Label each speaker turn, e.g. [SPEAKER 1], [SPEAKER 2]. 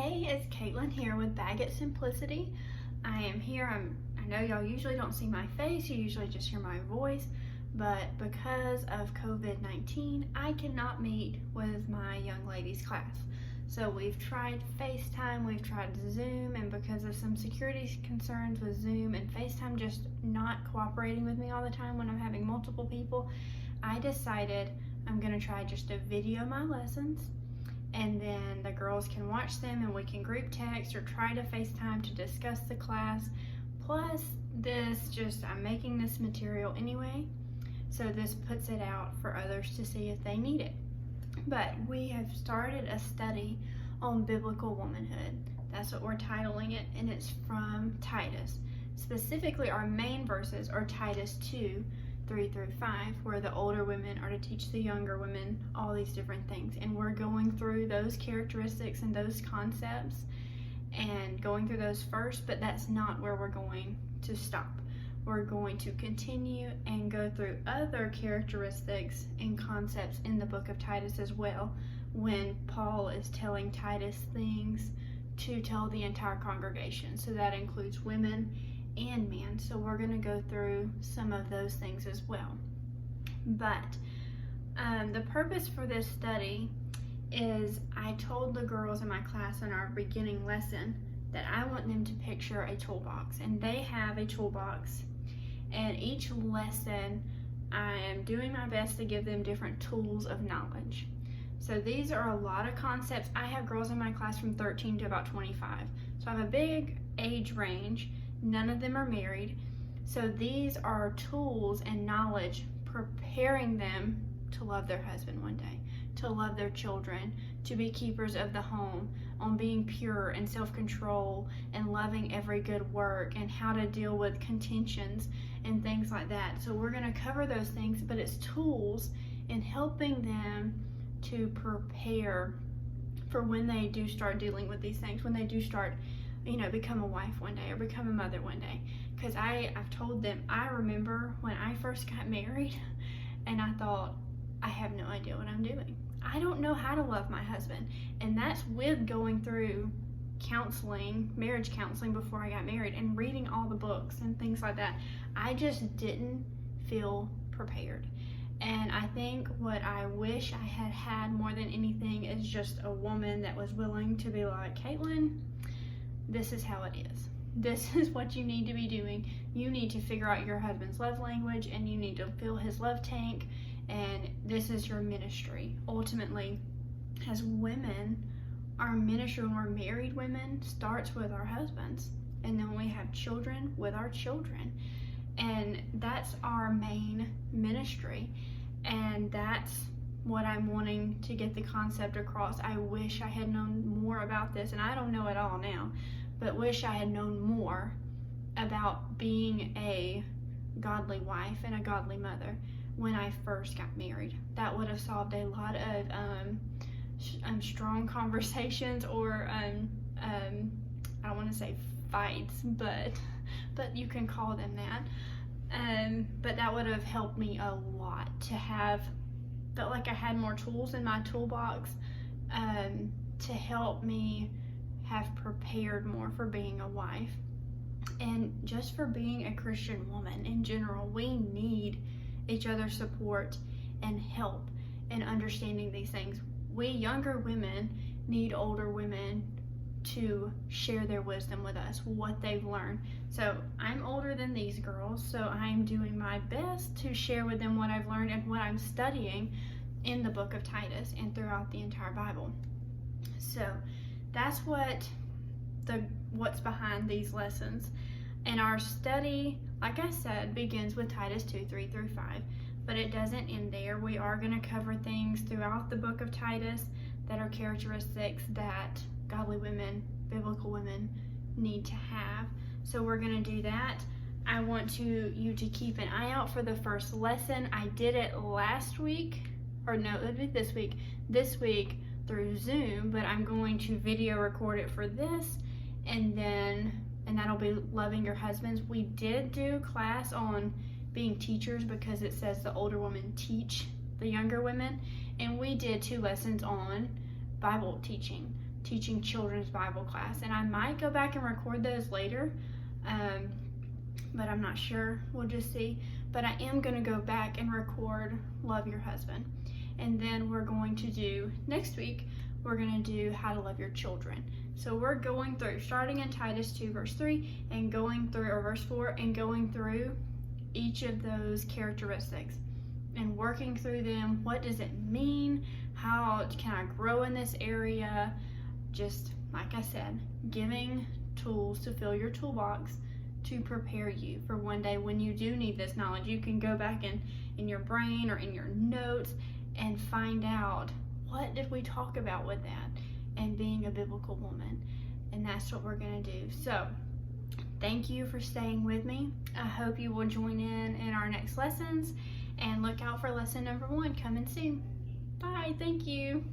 [SPEAKER 1] Hey, it's Caitlin here with Baggett Simplicity. I am here. I know y'all usually don't see my face, you usually just hear my voice, but because of COVID-19, I cannot meet with my young ladies class. So we've tried FaceTime, we've tried Zoom, and because of some security concerns with Zoom and FaceTime just not cooperating with me all the time when I'm having multiple people, I decided I'm gonna try just to video my lessons, and then the girls can watch them and we can group text or try to FaceTime to discuss the class. Plus I'm making this material anyway, so this puts it out for others to see if they need it. But we have started a study on biblical womanhood. That's what we're titling it, and it's from Titus. Specifically, our main verses are Titus 2:3-5, where the older women are to teach the younger women all these different things. And we're going through those characteristics and those concepts and going through those first, but that's not where we're going to stop. We're going to continue and go through other characteristics and concepts in the book of Titus as well, when Paul is telling Titus things to tell the entire congregation. So that includes women and men. So we're going to go through some of those things as well. But the purpose for this study is I told the girls in my class in our beginning lesson that I want them to picture a toolbox, and they have a toolbox, and each lesson I am doing my best to give them different tools of knowledge. So these are a lot of concepts. I have girls in my class from 13 to about 25, so I have a big age range. None of them are married, so these are tools and knowledge preparing them to love their husband one day, to love their children, to be keepers of the home, on being pure and self-control and loving every good work, and how to deal with contentions and things like that. So we're going to cover those things, but it's tools in helping them to prepare for when they do start dealing with these things, when they do start, become a wife one day or become a mother one day. Because I've told them, I remember when I first got married and I thought, I have no idea what I'm doing. I don't know how to love my husband. And that's with going through counseling, marriage counseling before I got married, and reading all the books and things like that. I just didn't feel prepared. And I think what I wish I had had more than anything is just a woman that was willing to be like, Caitlin, this is how it is. This is what you need to be doing. You need to figure out your husband's love language, and you need to fill his love tank, and this is your ministry. Ultimately, as women, our ministry when we're married women starts with our husbands, and then we have children with our children, and that's our main ministry. And that's what I'm wanting to get the concept across. I wish I had known more about this, and I don't know it all now, but wish I had known more about being a godly wife and a godly mother when I first got married. That would have solved a lot of strong conversations, or I don't want to say fights, but you can call them that. But that would have helped me a lot to have felt like I had more tools in my toolbox to help me have prepared more for being a wife, and just for being a Christian woman in general. We need each other's support and help in understanding these things. We younger women need older women to share their wisdom with us, what they've learned. So I'm older than these girls, so I'm doing my best to share with them what I've learned and what I'm studying in the book of Titus and throughout the entire Bible. So that's what's behind these lessons. And our study, like I said, begins with Titus 2:3-5, but it doesn't end there. We are going to cover things throughout the book of Titus that are characteristics that godly women, biblical women, need to have. So we're going to do that. I want you to keep an eye out for the first lesson. I did it last week, or no, it would be this week through Zoom, but I'm going to video record it for this, and that'll be loving your husbands. We did do class on being teachers because it says the older women teach the younger women, and we did 2 lessons on Bible teaching. teaching children's Bible class. And I might go back and record those later, but I'm not sure. We'll just see. But I am going to go back and record Love Your Husband. And then we're going to do, next week, we're going to do How to Love Your Children. So we're going through, starting in Titus 2 verse 3 and going through, or verse 4, and going through each of those characteristics and working through them. What does it mean? How can I grow in this area? Just like I said, giving tools to fill your toolbox to prepare you for one day when you do need this knowledge. You can go back in your brain or in your notes and find out, what did we talk about with that? And being a biblical woman. And that's what we're going to do. So thank you for staying with me. I hope you will join in our next lessons, and look out for lesson number 1 coming soon. Bye. Thank you.